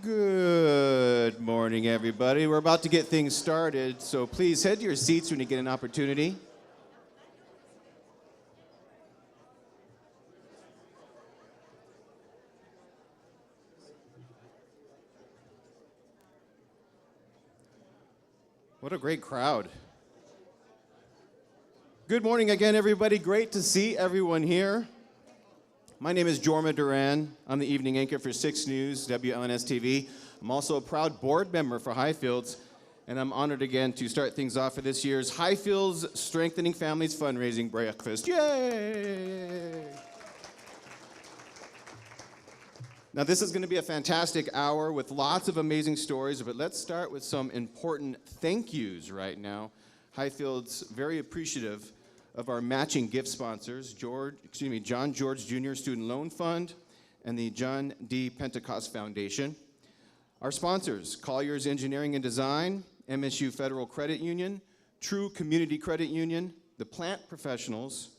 Good morning, everybody. We're about to get things started, so please head to your seats when you get an opportunity. What a great crowd. Good morning again, everybody. Great to see everyone here. My name is Jorma Duran. I'm the evening anchor for 6 News, WLNS TV. I'm also a proud board member for Highfields, and I'm honored again to start things off for this year's Highfields Strengthening Families Fundraising Breakfast. Yay! Now, this is going to be a fantastic hour with lots of amazing stories, but let's start with some important thank yous right now. Highfields very appreciative of our matching gift sponsors, John George Jr. Student Loan Fund and the John D. Pentecost Foundation. Our sponsors, Colliers Engineering and Design, MSU Federal Credit Union, True Community Credit Union, the Plant Professionals,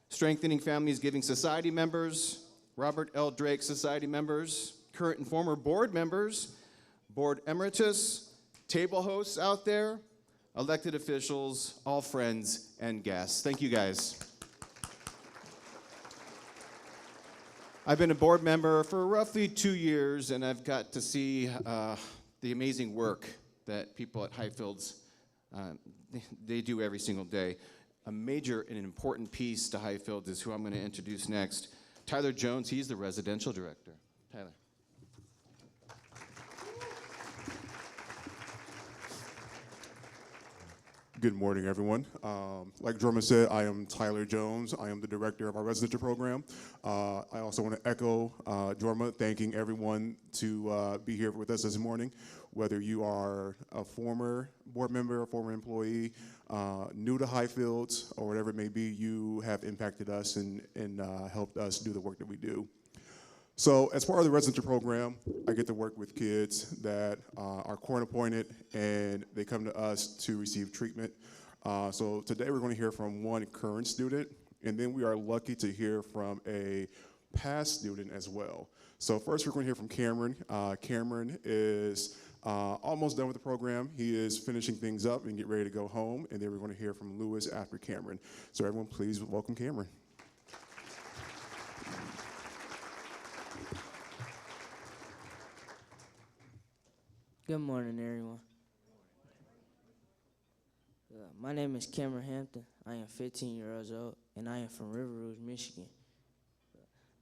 Strengthening Families Giving Society members, Robert L. Drake Society members, current and former board members, board emeritus, table hosts out there, elected officials, all friends and guests. Thank you, guys. I've been a board member for roughly 2 years, and I've got to see the amazing work that people at Highfields, they do every single day. A major and important piece to Highfields is who I'm going to introduce next. Tyler Jones, he's the residential director. Tyler. Good morning, everyone. Like Jorma said, I am Tyler Jones. I am the director of our residential program. I also want to echo Jorma, thanking everyone to be here with us this morning. Whether you are a former board member, a former employee, new to Highfields, or whatever it may be, you have impacted us and helped us do the work that we do. So as part of the residential program, I get to work with kids that are court appointed and they come to us to receive treatment. So today we're going to hear from one current student, and then we are lucky to hear from a past student as well. So first we're going to hear from Cameron. Cameron is almost done with the program. He is finishing things up and get ready to go home, and then we're going to hear from Lewis after Cameron. So everyone, please welcome Cameron. Good morning, everyone. My name is Cameron Hampton. I am 15 years old, and I am from River Rouge, Michigan.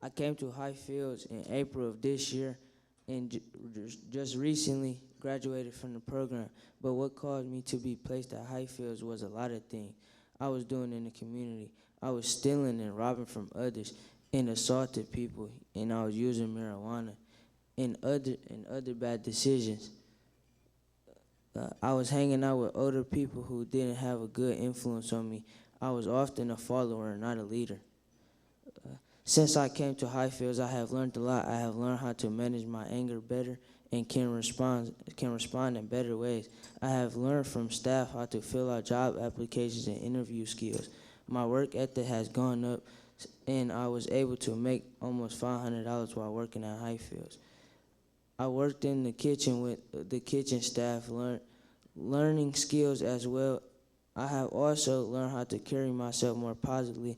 I came to Highfields in April of this year and just recently graduated from the program. But what caused me to be placed at Highfields was a lot of things I was doing in the community. I was stealing and robbing from others and assaulted people, and I was using marijuana and other bad decisions. I was hanging out with older people who didn't have a good influence on me. I was often a follower, not a leader. Since I came to Highfields, I have learned a lot. I have learned how to manage my anger better and can respond in better ways. I have learned from staff how to fill out job applications and interview skills. My work ethic has gone up, and I was able to make almost $500 while working at Highfields. I worked in the kitchen with the kitchen staff, learning skills as well. I have also learned how to carry myself more positively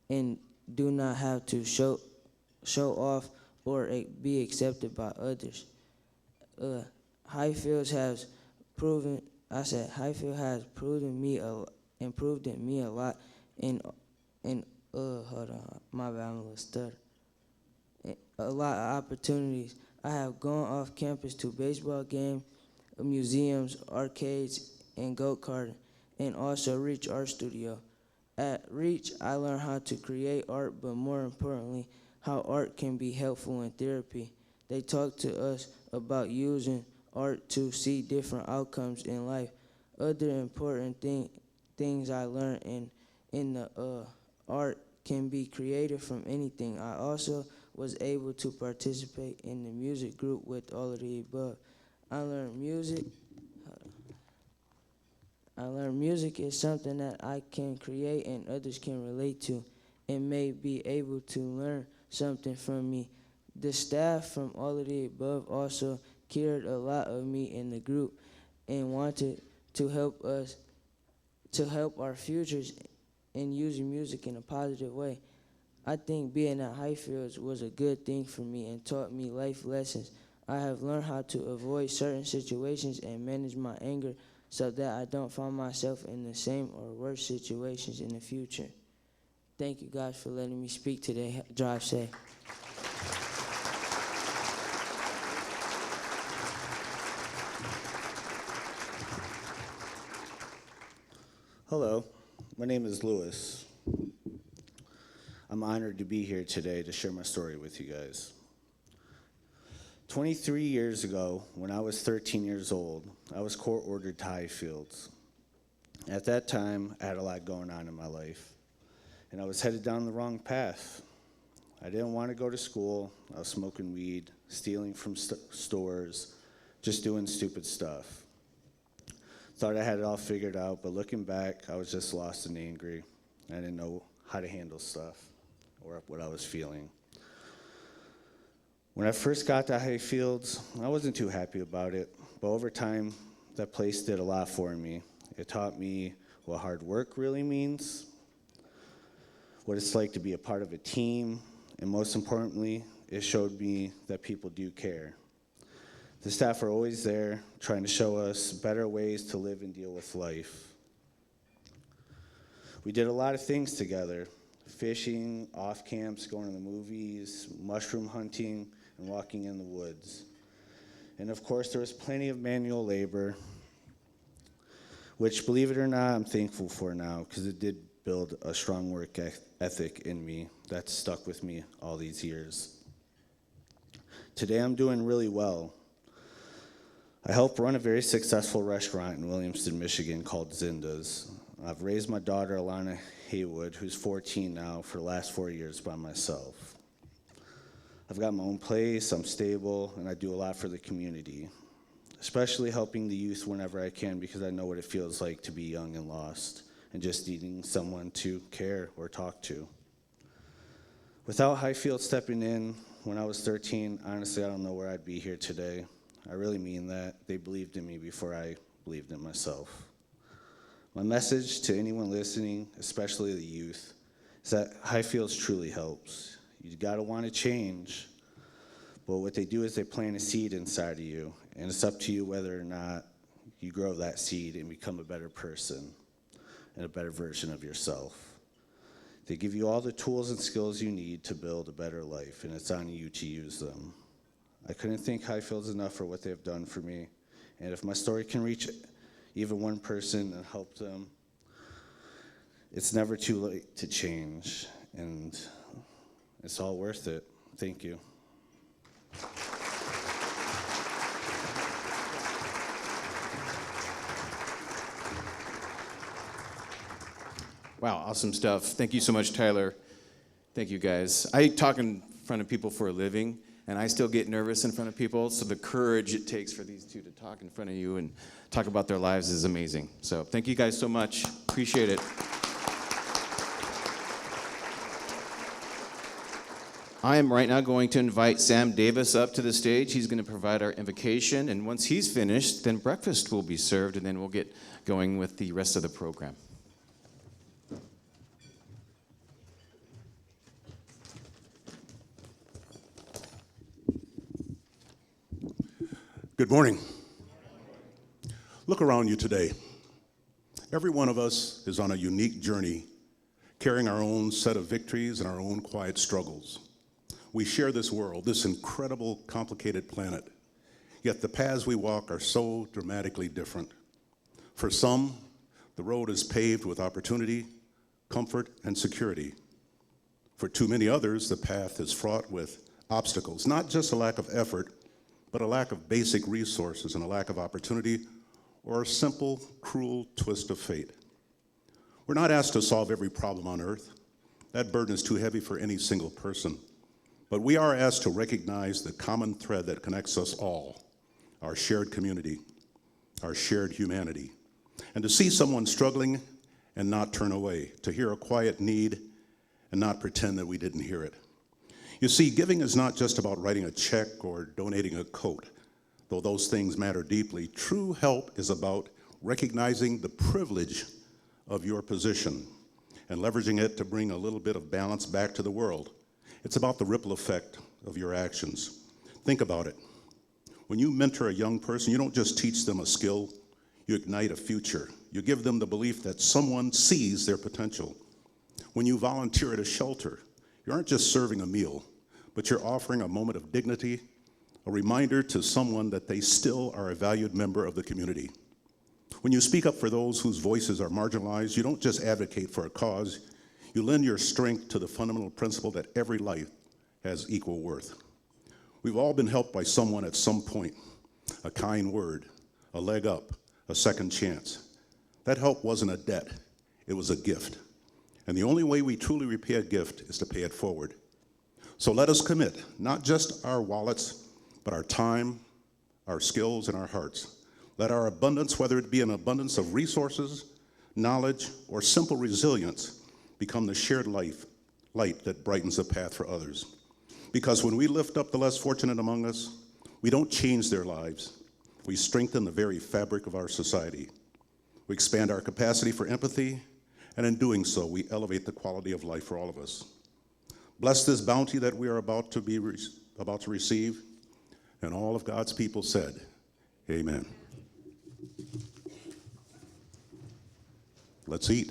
and do not have to show off or be accepted by others. Highfields has improved in me a lot, hold on, my bad, I'm a little stutter. A lot of opportunities. I have gone off campus to baseball games, museums, arcades, and go-karting, and also Reach Art Studio. At Reach, I learned how to create art, but more importantly, how art can be helpful in therapy. They talk to us about using art to see different outcomes in life. Other important things I learned in the art can be created from anything. I also was able to participate in the music group with all of the above. I learned music is something that I can create and others can relate to and may be able to learn something from me. The staff from all of the above also cared a lot of me in the group and wanted to help us, to help our futures in using music in a positive way. I think being at Highfields was a good thing for me and taught me life lessons. I have learned how to avoid certain situations and manage my anger so that I don't find myself in the same or worse situations in the future. Thank you guys for letting me speak today. Drive safe. Hello, my name is Louis. I'm honored to be here today to share my story with you guys. 23 years ago, when I was 13 years old, I was court-ordered to Highfields. At that time, I had a lot going on in my life, and I was headed down the wrong path. I didn't want to go to school. I was smoking weed, stealing from stores, just doing stupid stuff. Thought I had it all figured out, but looking back, I was just lost and angry. I didn't know how to handle stuff or what I was feeling. When I first got to Highfields, I wasn't too happy about it, but over time, that place did a lot for me. It taught me what hard work really means, what it's like to be a part of a team, and most importantly, it showed me that people do care. The staff are always there, trying to show us better ways to live and deal with life. We did a lot of things together: fishing, off camps, going to the movies, mushroom hunting, and walking in the woods. And of course, there was plenty of manual labor, which, believe it or not, I'm thankful for now, because it did build a strong work ethic in me that's stuck with me all these years. Today, I'm doing really well. I help run a very successful restaurant in Williamston, Michigan called Zinda's. I've raised my daughter, Alana Haywood, who's 14 now, for the last 4 years by myself. I've got my own place, I'm stable, and I do a lot for the community, especially helping the youth whenever I can, because I know what it feels like to be young and lost and just needing someone to care or talk to. Without Highfield stepping in when I was 13, honestly, I don't know where I'd be here today. I really mean that. They believed in me before I believed in myself. My message to anyone listening, especially the youth, is that Highfields truly helps. You gotta want to change, but what they do is they plant a seed inside of you, and it's up to you whether or not you grow that seed and become a better person and a better version of yourself. They give you all the tools and skills you need to build a better life, and it's on you to use them. I couldn't thank Highfields enough for what they've done for me, and if my story can reach even one person and help them, it's never too late to change, and it's all worth it. Thank you. Wow, awesome stuff. Thank you so much, Tyler. Thank you, guys. I talk in front of people for a living, and I still get nervous in front of people, so the courage it takes for these two to talk in front of you and talk about their lives is amazing. So thank you guys so much. Appreciate it. I am right now going to invite Sam Davis up to the stage. He's going to provide our invocation, and once he's finished, then breakfast will be served, and then we'll get going with the rest of the program. Good morning. Look around you today. Every one of us is on a unique journey, carrying our own set of victories and our own quiet struggles. We share this world, this incredible, complicated planet, yet the paths we walk are so dramatically different. For some, the road is paved with opportunity, comfort, and security. For too many others, the path is fraught with obstacles, not just a lack of effort, but a lack of basic resources and a lack of opportunity, or a simple, cruel twist of fate. We're not asked to solve every problem on earth. That burden is too heavy for any single person. But we are asked to recognize the common thread that connects us all, our shared community, our shared humanity, and to see someone struggling and not turn away, to hear a quiet need and not pretend that we didn't hear it. You see, giving is not just about writing a check or donating a coat. though those things matter deeply, true help is about recognizing the privilege of your position and leveraging it to bring a little bit of balance back to the world. It's about the ripple effect of your actions. Think about it. When you mentor a young person, you don't just teach them a skill, you ignite a future. You give them the belief that someone sees their potential. When you volunteer at a shelter, you aren't just serving a meal, but you're offering a moment of dignity, a reminder to someone that they still are a valued member of the community. When you speak up for those whose voices are marginalized, you don't just advocate for a cause, you lend your strength to the fundamental principle that every life has equal worth. We've all been helped by someone at some point, a kind word, a leg up, a second chance. That help wasn't a debt, it was a gift. And the only way we truly repay a gift is to pay it forward. So let us commit, not just our wallets, but our time, our skills, and our hearts. Let our abundance, whether it be an abundance of resources, knowledge, or simple resilience, become the shared light that brightens the path for others. Because when we lift up the less fortunate among us, we don't change their lives. We strengthen the very fabric of our society. We expand our capacity for empathy, and in doing so, we elevate the quality of life for all of us. Bless this bounty that we are about to receive, and all of God's people said, amen. Let's eat.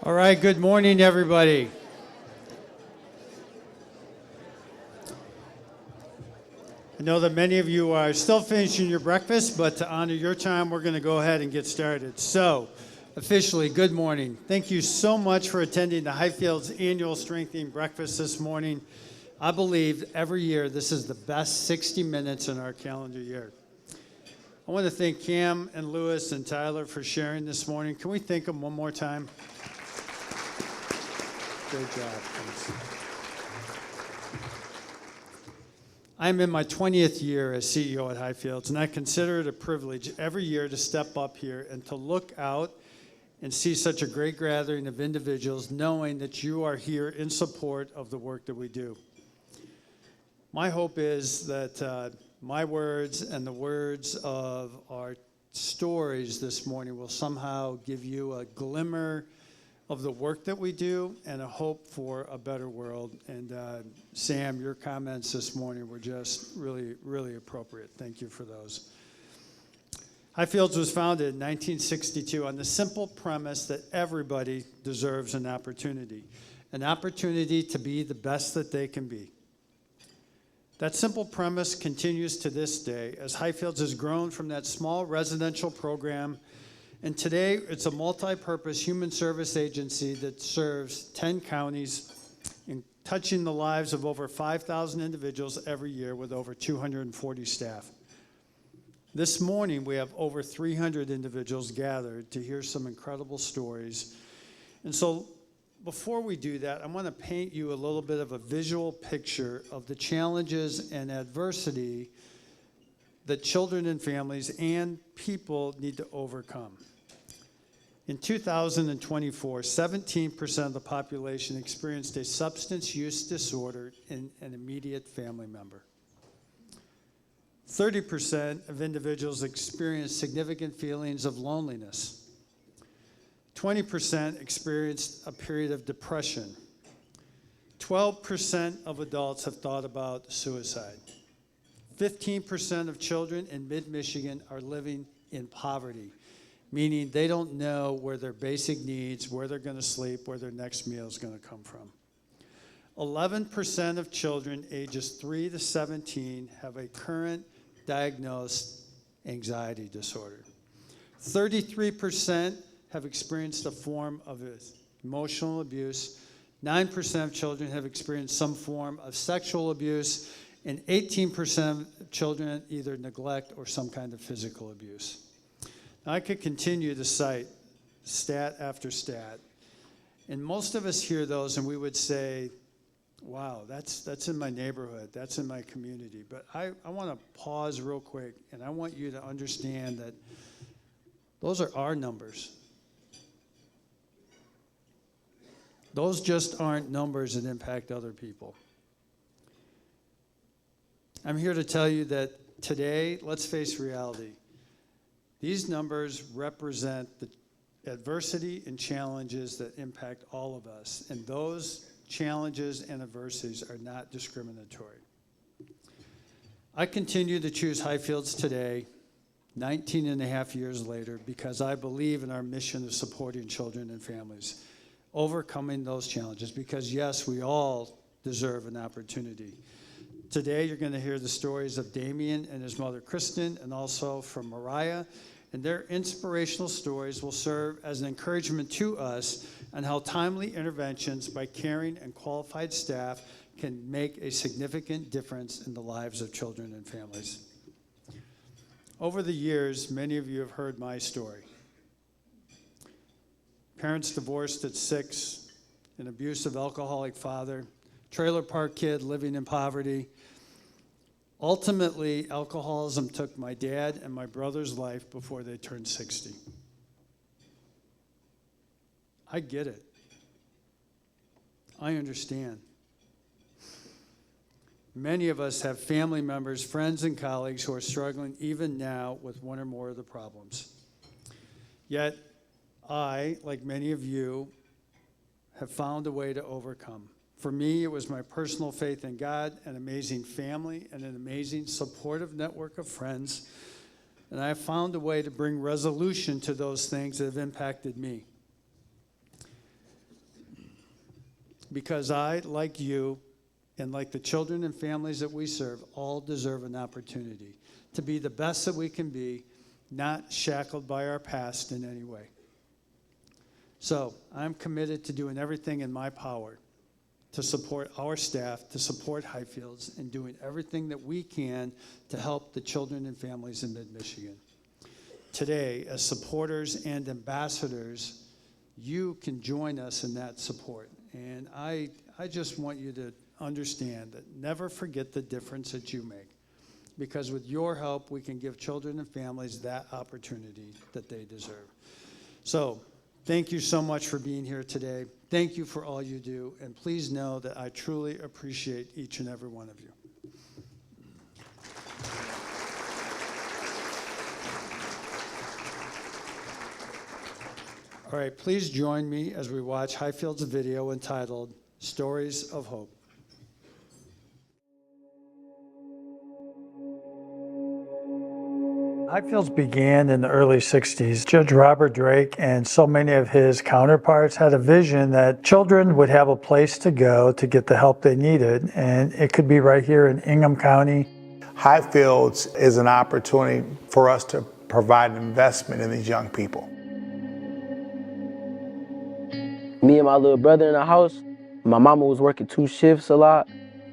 All right, good morning, everybody. I know that many of you are still finishing your breakfast, but to honor your time, we're going to go ahead and get started. So, officially, good morning. Thank you so much for attending the Highfields annual strengthening breakfast this morning. I believe every year this is the best 60 minutes in our calendar year. I want to thank Cam and Lewis and Tyler for sharing this morning. Can we thank them one more time? Great job. Thanks. I'm in my 20th year as CEO at Highfields, and I consider it a privilege every year to step up here and to look out and see such a great gathering of individuals, knowing that you are here in support of the work that we do. My hope is that my words and the words of our stories this morning will somehow give you a glimmer of the work that we do and a hope for a better world. And Sam, your comments this morning were just really, really appropriate. Thank you for those. Highfields was founded in 1962 on the simple premise that everybody deserves an opportunity to be the best that they can be. That simple premise continues to this day as Highfields has grown from that small residential program, and today it's a multi-purpose human service agency that serves 10 counties and touching the lives of over 5,000 individuals every year with over 240 staff. This morning we have over 300 individuals gathered to hear some incredible stories. And so before we do that, I want to paint you a little bit of a visual picture of the challenges and adversity that children and families and people need to overcome. In 2024, 17% of the population experienced a substance use disorder in an immediate family member. 30% of individuals experienced significant feelings of loneliness. 20% experienced a period of depression. 12% of adults have thought about suicide. 15% of children in mid-Michigan are living in poverty, meaning they don't know where their basic needs, where they're going to sleep, where their next meal is going to come from. 11% of children ages 3 to 17 have a current diagnosed anxiety disorder. 33% have experienced a form of emotional abuse. 9% of children have experienced some form of sexual abuse, and 18% of children either neglect or some kind of physical abuse. Now, I could continue to cite stat after stat, and most of us hear those and we would say, wow, that's in my neighborhood, that's in my community. But I want to pause real quick, and I want you to understand that those are our numbers. Those just aren't numbers that impact other people. I'm here to tell you that today, let's face reality. These numbers represent the adversity and challenges that impact all of us, and those challenges and adversities are not discriminatory. I continue to choose Highfields today, 19 and a half years later, because I believe in our mission of supporting children and families, overcoming those challenges, because yes, we all deserve an opportunity. Today, you're going to hear the stories of Damien and his mother, Kristen, and also from Mariah, and their inspirational stories will serve as an encouragement to us on how timely interventions by caring and qualified staff can make a significant difference in the lives of children and families. Over the years, many of you have heard my story. Parents divorced at 6, an abusive alcoholic father, trailer park kid living in poverty. Ultimately, alcoholism took my dad and my brother's life before they turned 60. I get it. I understand. Many of us have family members, friends, and colleagues who are struggling even now with one or more of the problems. Yet, I, like many of you, have found a way to overcome. For me, it was my personal faith in God, an amazing family, and an amazing supportive network of friends. And I have found a way to bring resolution to those things that have impacted me. because I, like you, and like the children and families that we serve, all deserve an opportunity to be the best that we can be, not shackled by our past in any way. So I'm committed to doing everything in my power to support our staff, to support Highfields, and doing everything that we can to help the children and families in mid-Michigan. Today, as supporters and ambassadors, you can join us in that support. And I just want you to understand that never forget the difference that you make. Because with your help, we can give children and families that opportunity that they deserve. So, thank you so much for being here today. Thank you for all you do. And please know that I truly appreciate each and every one of you. All right, please join me as we watch Highfields' video entitled Stories of Hope. Highfields began in the early 60s. Judge Robert Drake and so many of his counterparts had a vision that children would have a place to go to get the help they needed, and it could be right here in Ingham County. Highfields is an opportunity for us to provide an investment in these young people. Me and my little brother in the house, my mama was working 2 shifts a lot.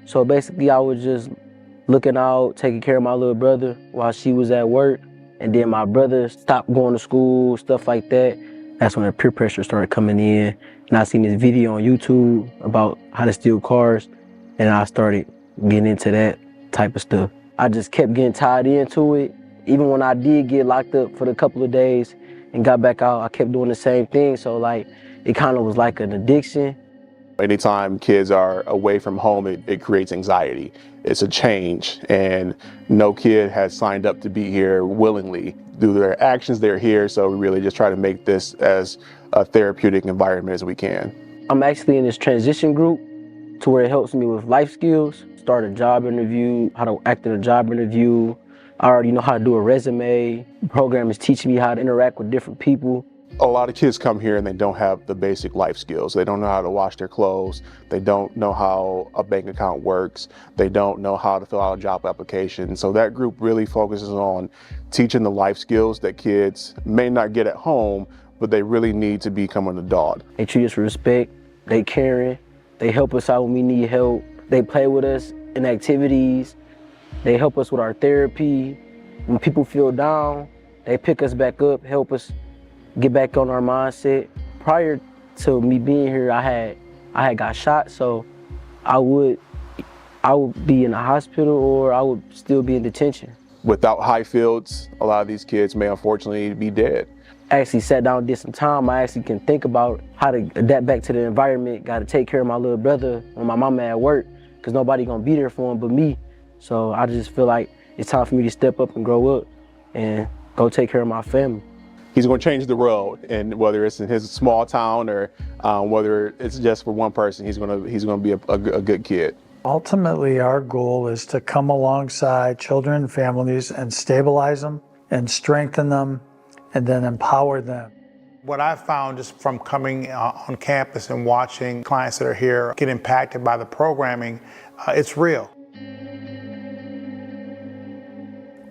So basically I was just looking out, taking care of my little brother while she was at work. And then my brother stopped going to school, stuff like that. That's when the peer pressure started coming in. And I seen this video on YouTube about how to steal cars. And I started getting into that type of stuff. I just kept getting tied into it. Even when I did get locked up for a couple of days and got back out, I kept doing the same thing. So like, it kind of was like an addiction. Anytime kids are away from home, it creates anxiety. It's a change, and no kid has signed up to be here willingly. Through their actions, they're here, so we really just try to make this as a therapeutic environment as we can. I'm actually in this transition group to where it helps me with life skills, start a job interview, how to act in a job interview. I already know how to do a resume. The program is teaching me how to interact with different people. A lot of kids come here and they don't have the basic life skills. They don't know how to wash their clothes. They don't know how a bank account works. They don't know how to fill out a job application. So that group really focuses on teaching the life skills that kids may not get at home, but they really need to become an adult. They treat us with respect, they caring, they help us out when we need help. They play with us in activities. They help us with our therapy. When people feel down, they pick us back up, help us get back on our mindset. Prior to me being here, I had got shot, so I would be in a hospital or I would still be in detention. Without Highfields, a lot of these kids may unfortunately be dead. I actually sat down and did some time. I actually can think about how to adapt back to the environment. Got to take care of my little brother when my mama at work, because nobody gonna be there for him but me. So I just feel like it's time for me to step up and grow up and go take care of my family. He's going to change the world, and whether it's in his small town or whether it's just for one person, he's going to be a good kid. Ultimately, our goal is to come alongside children and families and stabilize them and strengthen them and then empower them. What I've found just from coming on campus and watching clients that are here get impacted by the programming, it's real.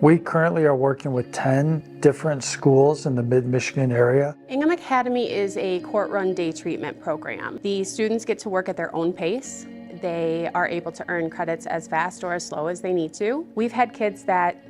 We currently are working with 10 different schools in the mid-Michigan area. Ingham Academy is a court-run day treatment program. The students get to work at their own pace. They are able to earn credits as fast or as slow as they need to. We've had kids that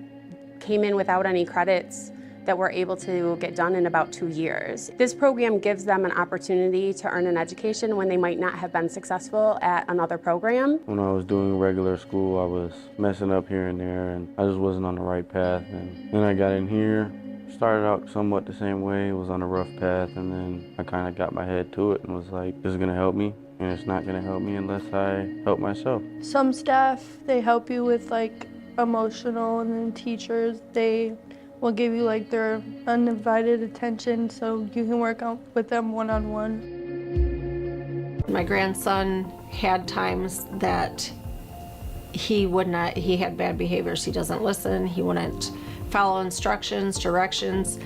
came in without any credits that we're able to get done in about 2 years. This program gives them an opportunity to earn an education when they might not have been successful at another program. When I was doing regular school, I was messing up here and there, and I just wasn't on the right path. And then I got in here, started out somewhat the same way, was on a rough path, and then I kind of got my head to it and was like, this is gonna help me, and it's not gonna help me unless I help myself. Some staff, they help you with like emotional, and then teachers, they will give you like their undivided attention so you can work out with them one-on-one. My grandson had times that he had bad behaviors. He doesn't listen, he wouldn't follow instructions, directions.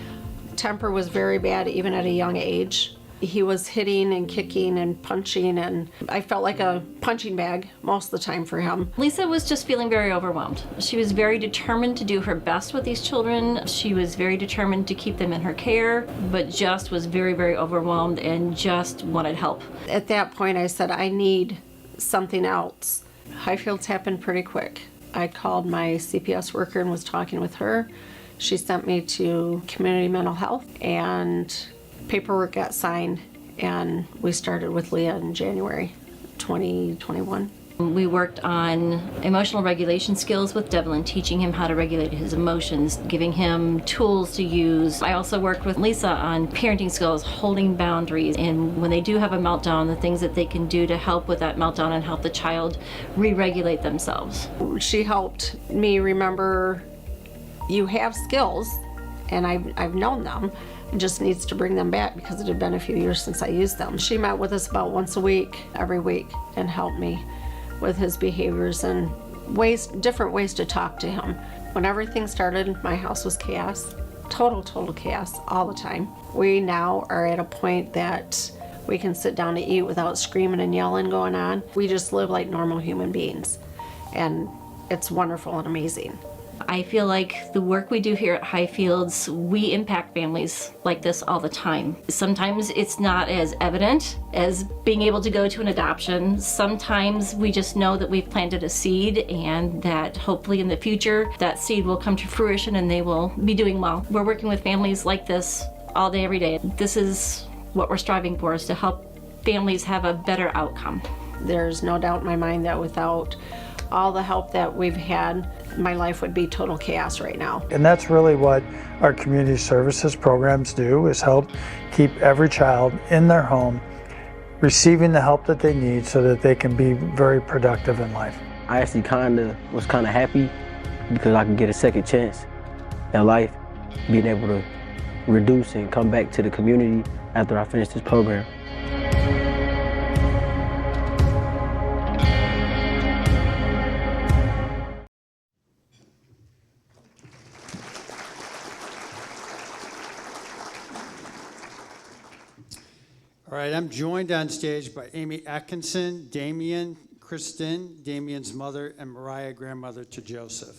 Temper was very bad even at a young age. He was hitting and kicking and punching, and I felt like a punching bag most of the time for him. Lisa was just feeling very overwhelmed. She was very determined to do her best with these children. She was very determined to keep them in her care, but just was very, very overwhelmed and just wanted help. At that point, I said, I need something else. Highfields happened pretty quick. I called my CPS worker and was talking with her. She sent me to community mental health, and paperwork got signed, and we started with Leah in January 2021. We worked on emotional regulation skills with Devlin, teaching him how to regulate his emotions, giving him tools to use. I also worked with Lisa on parenting skills, holding boundaries, and when they do have a meltdown, the things that they can do to help with that meltdown and help the child re-regulate themselves. She helped me remember, you have skills, and I've known them. It just needs to bring them back because it had been a few years since I used them. She met with us about once a week, every week, and helped me with his behaviors and different ways to talk to him. When everything started, my house was chaos, total chaos all the time. We now are at a point that we can sit down to eat without screaming and yelling going on. We just live like normal human beings, and it's wonderful and amazing. I feel like the work we do here at Highfields, we impact families like this all the time. Sometimes it's not as evident as being able to go to an adoption. Sometimes we just know that we've planted a seed and that hopefully in the future that seed will come to fruition and they will be doing well. We're working with families like this all day, every day. This is what we're striving for, is to help families have a better outcome. There's no doubt in my mind that without all the help that we've had, my life would be total chaos right now. And that's really what our community services programs do, is help keep every child in their home receiving the help that they need so that they can be very productive in life. I actually was kind of happy because I could get a second chance in life, being able to reduce and come back to the community after I finished this program. All right, I'm joined on stage by Amy Atkinson, Damien, Kristen, Damien's mother, and Mariah, grandmother to Joseph.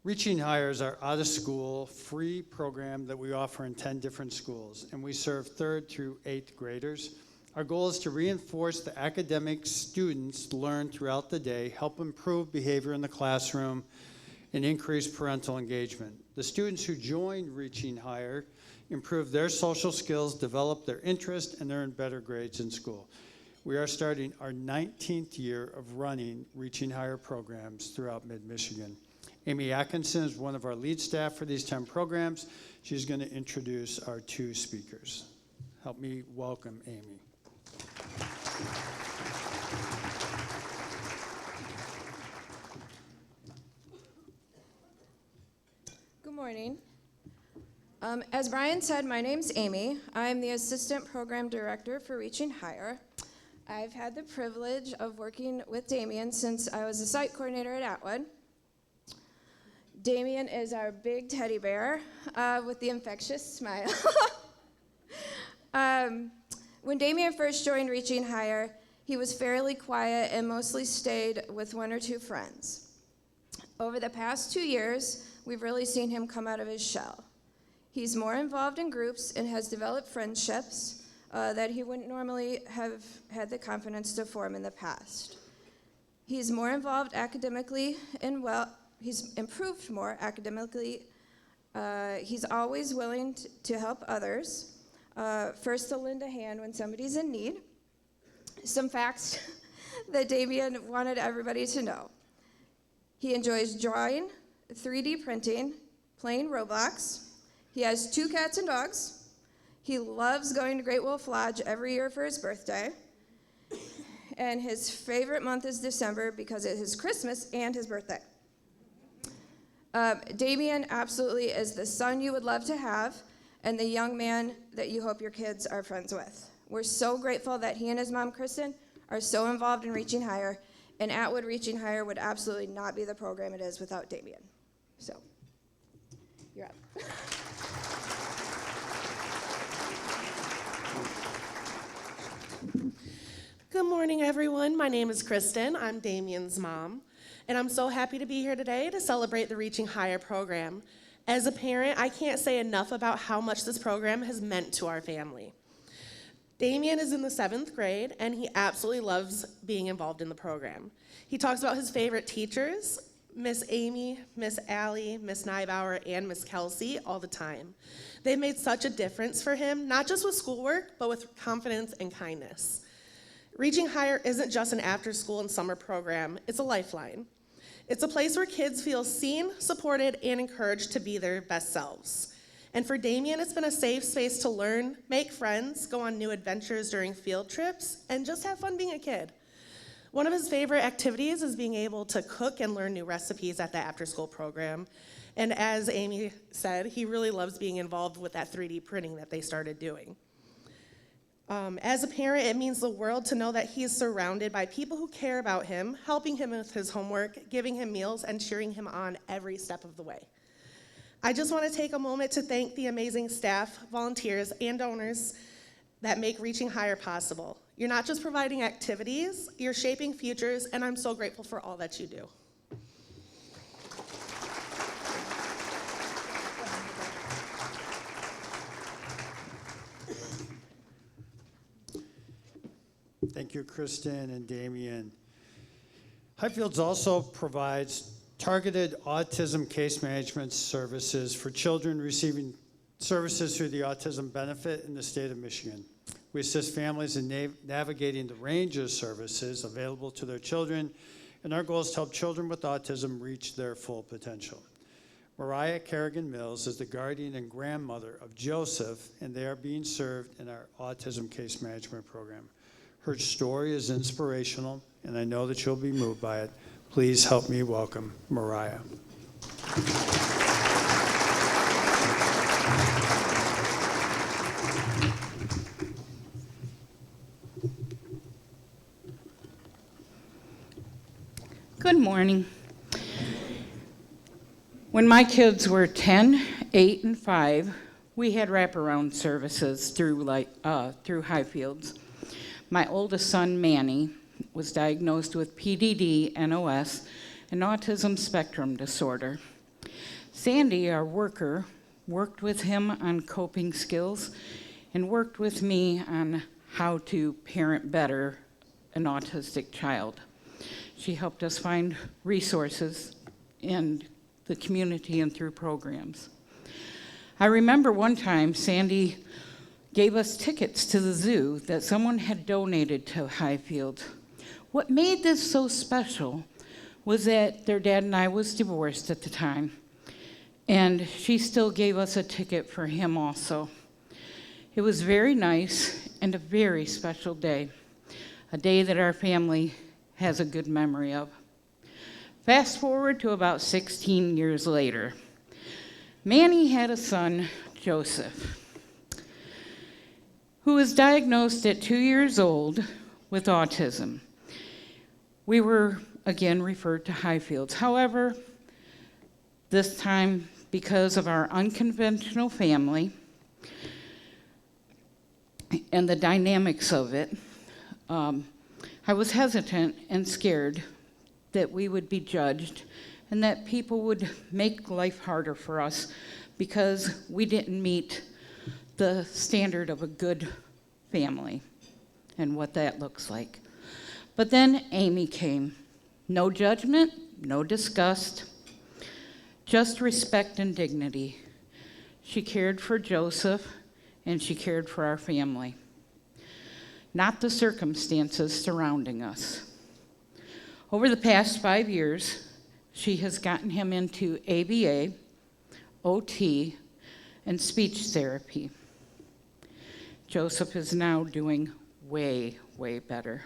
Reaching Higher is our out-of-school free program that we offer in 10 different schools, and we serve 3rd through 8th graders. Our goal is to reinforce the academic students learn throughout the day, help improve behavior in the classroom, and increase parental engagement. The students who join Reaching Higher improve their social skills, develop their interest, and earn better grades in school. We are starting our 19th year of running Reaching Higher programs throughout mid-Michigan. Amy Atkinson is one of our lead staff for these 10 programs. She's going to introduce our 2 speakers. Help me welcome Amy. Good morning. As Brian said, my name's Amy. I'm the Assistant Program Director for Reaching Higher. I've had the privilege of working with Damien since I was a site coordinator at Atwood. Damien is our big teddy bear with the infectious smile. When Damien first joined Reaching Higher, he was fairly quiet and mostly stayed with 1 or 2 friends. Over the past 2 years, we've really seen him come out of his shell. He's more involved in groups and has developed friendships that he wouldn't normally have had the confidence to form in the past. He's more involved academically and he's improved more academically. He's always willing to help others. First to lend a hand when somebody's in need. Some facts that Damien wanted everybody to know. He enjoys drawing, 3D printing, playing Roblox. He has 2 cats and dogs. He loves going to Great Wolf Lodge every year for his birthday. And his favorite month is December because it is Christmas and his birthday. Damien absolutely is the son you would love to have and the young man that you hope your kids are friends with. We're so grateful that he and his mom, Kristen, are so involved in Reaching Higher, and Atwood Reaching Higher would absolutely not be the program it is without Damien. So, you're up. Good morning, everyone. My name is Kristen. I'm Damien's mom, and I'm so happy to be here today to celebrate the Reaching Higher program. As a parent, I can't say enough about how much this program has meant to our family. Damien is in the 7th grade, and he absolutely loves being involved in the program. He talks about his favorite teachers, Miss Amy, Miss Allie, Miss Neibauer, and Miss Kelsey all the time. They've made such a difference for him, not just with schoolwork, but with confidence and kindness. Reaching Higher isn't just an after-school and summer program, it's a lifeline. It's a place where kids feel seen, supported, and encouraged to be their best selves. And for Damien, it's been a safe space to learn, make friends, go on new adventures during field trips, and just have fun being a kid. One of his favorite activities is being able to cook and learn new recipes at the after-school program. And as Amy said, he really loves being involved with that 3D printing that they started doing. As a parent, it means the world to know that he is surrounded by people who care about him, helping him with his homework, giving him meals, and cheering him on every step of the way. I just want to take a moment to thank the amazing staff, volunteers, and donors that make Reaching Higher possible. You're not just providing activities, you're shaping futures, and I'm so grateful for all that you do. Thank you, Kristen and Damien. Highfields also provides targeted autism case management services for children receiving services through the Autism Benefit in the state of Michigan. We assist families in navigating the range of services available to their children, and our goal is to help children with autism reach their full potential. Mariah Kerrigan Mills is the guardian and grandmother of Joseph, and they are being served in our autism case management program. Her story is inspirational, and I know that you'll be moved by it. Please help me welcome Mariah. Good morning. When my kids were 10, 8, and 5, we had wraparound services through Highfields. My oldest son, Manny, was diagnosed with PDD, NOS, and autism spectrum disorder. Sandy, our worker, worked with him on coping skills and worked with me on how to parent better an autistic child. She helped us find resources in the community and through programs. I remember one time Sandy gave us tickets to the zoo that someone had donated to Highfield. What made this so special was that their dad and I was divorced at the time, and she still gave us a ticket for him also. It was very nice and a very special day, a day that our family has a good memory of. Fast forward to about 16 years later. Manny had a son, Joseph, who was diagnosed at 2 years old with autism. We were again referred to Highfields. However, this time, because of our unconventional family and the dynamics of it, I was hesitant and scared that we would be judged and that people would make life harder for us because we didn't meet the standard of a good family and what that looks like. But then Amy came. No judgment, no disgust, just respect and dignity. She cared for Joseph and she cared for our family, not the circumstances surrounding us. Over the past 5 years, she has gotten him into ABA, OT, and speech therapy. Joseph is now doing way, way better.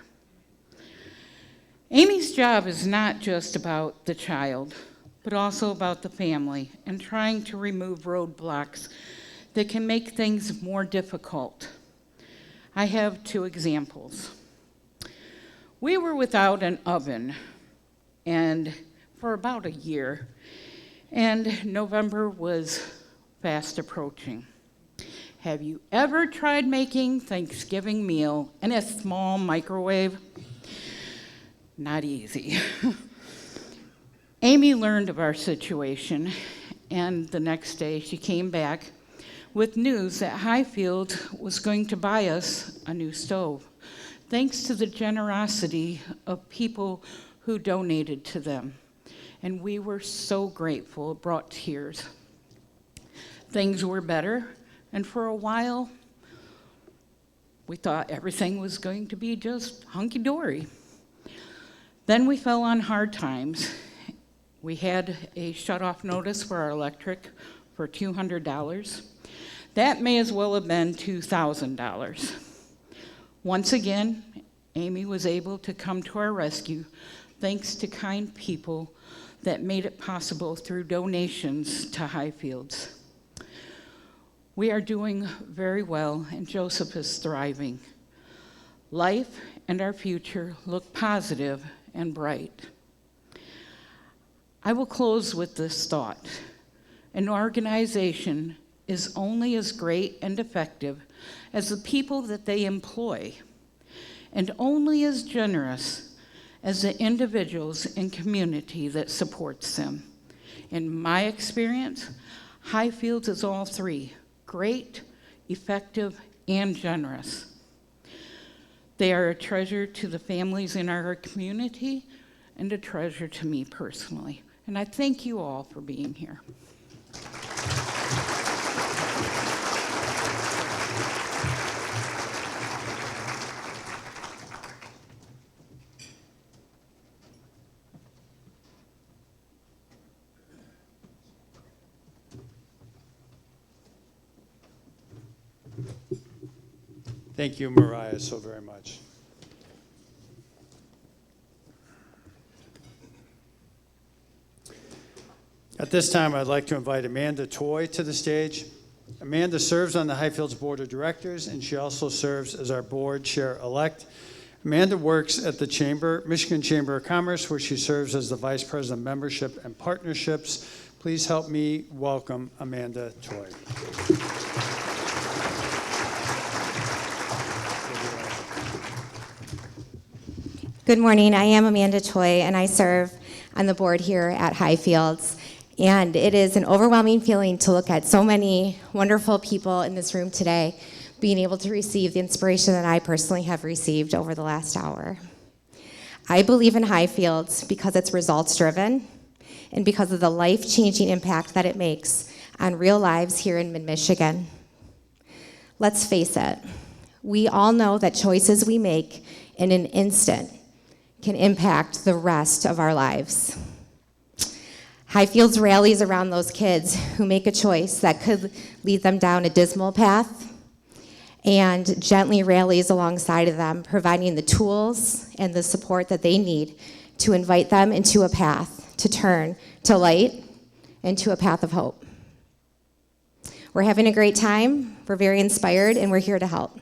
Amy's job is not just about the child, but also about the family and trying to remove roadblocks that can make things more difficult. I have 2 examples. We were without an oven and for about a year, and November was fast approaching. Have you ever tried making Thanksgiving meal in a small microwave? Not easy. Amy learned of our situation, and the next day she came back with news that Highfields was going to buy us a new stove, thanks to the generosity of people who donated to them. And we were so grateful. It brought tears. Things were better, and for a while, we thought everything was going to be just hunky-dory. Then we fell on hard times. We had a shut-off notice for our electric for $200. That may as well have been $2,000. Once again, Amy was able to come to our rescue thanks to kind people that made it possible through donations to Highfields. We are doing very well, and Joseph is thriving. Life and our future look positive and bright. I will close with this thought. An organization is only as great and effective as the people that they employ, and only as generous as the individuals and community that supports them. In my experience, Highfields is all three: great, effective, and generous. They are a treasure to the families in our community and a treasure to me personally. And I thank you all for being here. Thank you, Mariah, so very much. At this time, I'd like to invite Amanda Toy to the stage. Amanda serves on the Highfields Board of Directors, and she also serves as our board chair-elect. Amanda works at the Michigan Chamber of Commerce, where she serves as the Vice President of Membership and Partnerships. Please help me welcome Amanda Toy. Good morning. I am Amanda Toy, and I serve on the board here at Highfields. And it is an overwhelming feeling to look at so many wonderful people in this room today, being able to receive the inspiration that I personally have received over the last hour. I believe in Highfields because it's results-driven and because of the life-changing impact that it makes on real lives here in mid-Michigan. Let's face it, we all know that choices we make in an instant can impact the rest of our lives. Highfields rallies around those kids who make a choice that could lead them down a dismal path, and gently rallies alongside of them, providing the tools and the support that they need to invite them into a path to turn to light and to a path of hope. We're having a great time, we're very inspired, and we're here to help.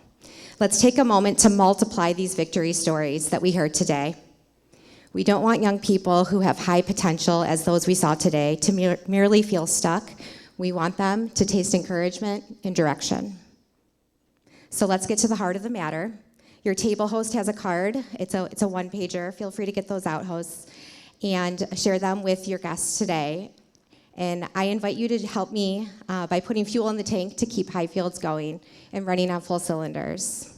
Let's take a moment to multiply these victory stories that we heard today. We don't want young people who have high potential, as those we saw today, to merely feel stuck. We want them to taste encouragement and direction. So let's get to the heart of the matter. Your table host has a card. It's a one-pager. Feel free to get those out, hosts, and share them with your guests today. And I invite you to help me by putting fuel in the tank to keep Highfields going and running on full cylinders.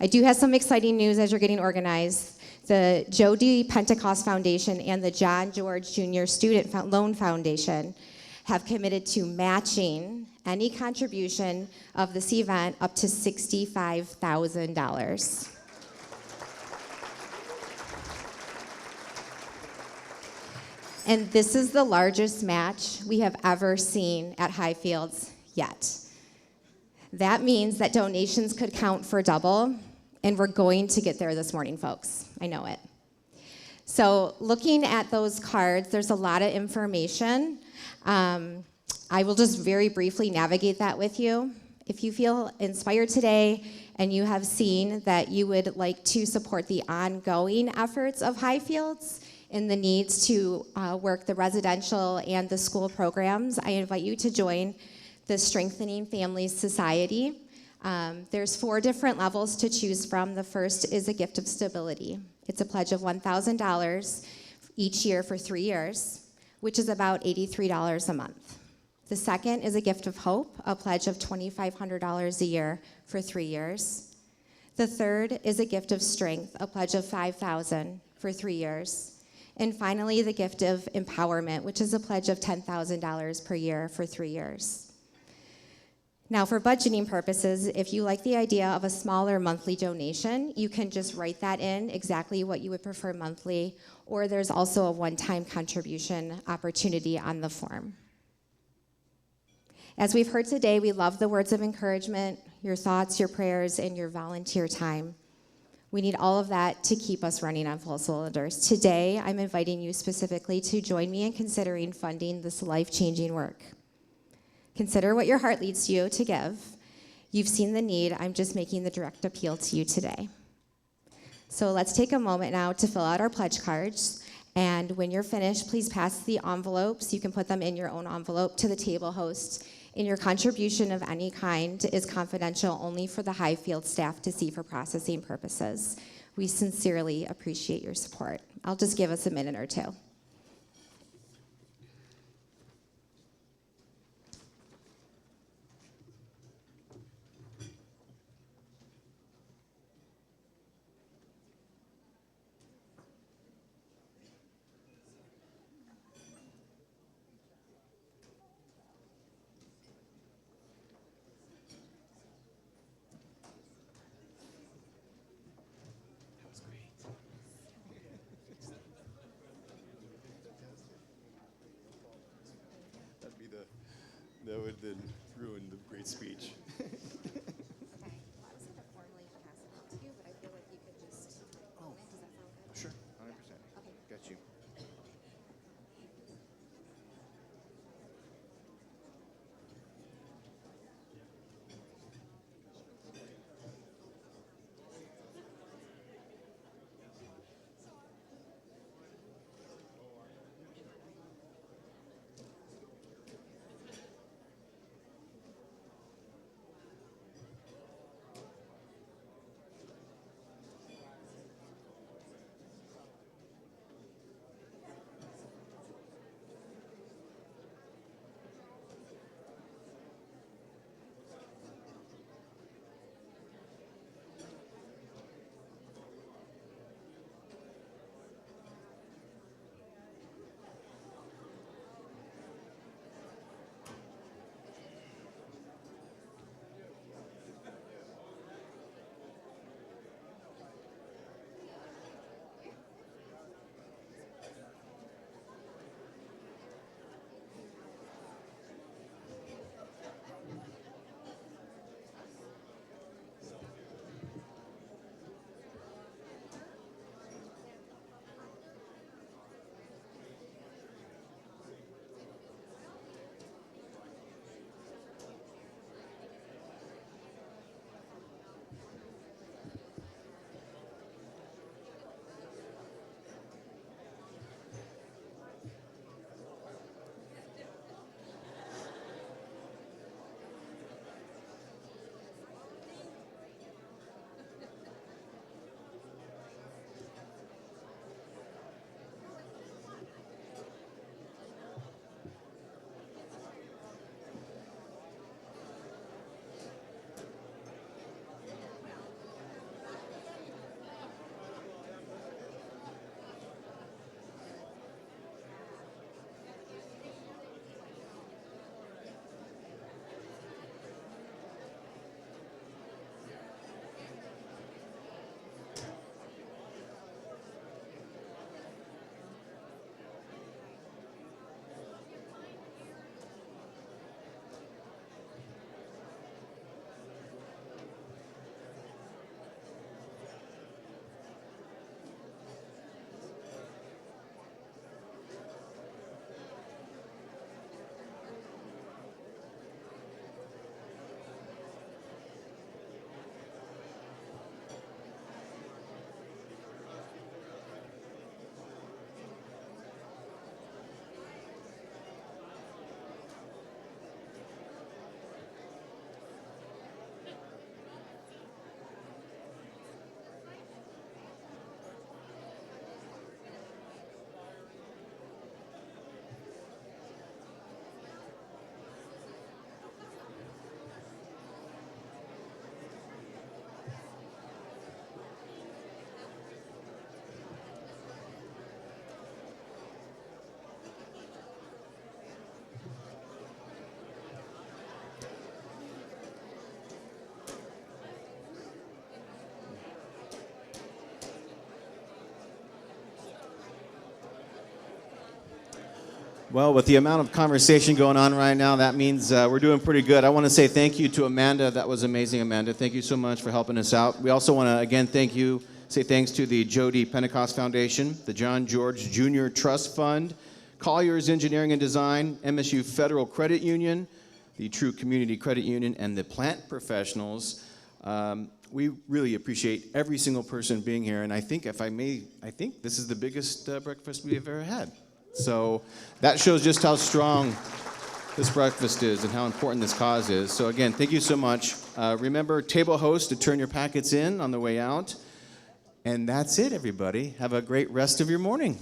I do have some exciting news as you're getting organized. The Joe D. Pentecost Foundation and the John George Jr. Student Loan Foundation have committed to matching any contribution of this event up to $65,000. And this is the largest match we have ever seen at Highfields yet. That means that donations could count for double, and we're going to get there this morning, folks. I know it. So looking at those cards, there's a lot of information. I will just very briefly navigate that with you. If you feel inspired today and you have seen that you would like to support the ongoing efforts of Highfields and the needs to work the residential and the school programs, I invite you to join the Strengthening Families Society. There's 4 different levels to choose from. The first is a gift of stability. It's a pledge of $1,000 each year for 3 years, which is about $83 a month. The second is a gift of hope, a pledge of $2,500 a year for 3 years. The third is a gift of strength, a pledge of $5,000 for 3 years. And finally, the gift of empowerment, which is a pledge of $10,000 per year for 3 years. Now, for budgeting purposes, if you like the idea of a smaller monthly donation, you can just write that in, exactly what you would prefer monthly, or there's also a one-time contribution opportunity on the form. As we've heard today, we love the words of encouragement, your thoughts, your prayers, and your volunteer time. We need all of that to keep us running on full cylinders. Today, I'm inviting you specifically to join me in considering funding this life-changing work. Consider what your heart leads you to give. You've seen the need. I'm just making the direct appeal to you today. So let's take a moment now to fill out our pledge cards. And when you're finished, please pass the envelopes. You can put them in your own envelope to the table host. And your contribution of any kind is confidential only for the Highfields staff to see for processing purposes. We sincerely appreciate your support. I'll just give us a minute or two. That would then ruin the great speech. Sure, 100%. Got you. Well, with the amount of conversation going on right now, that means we're doing pretty good. I want to say thank you to Amanda. That was amazing, Amanda. Thank you so much for helping us out. We also want to, again, say thanks to the Jody Pentecost Foundation, the John George Jr. Trust Fund, Colliers Engineering and Design, MSU Federal Credit Union, the True Community Credit Union, and the Plant Professionals. We really appreciate every single person being here, and I think, if I may, this is the biggest breakfast we've ever had. So that shows just how strong this breakfast is and how important this cause is. So again, thank you so much. Remember, table host to turn your packets in on the way out. And that's it, everybody. Have a great rest of your morning.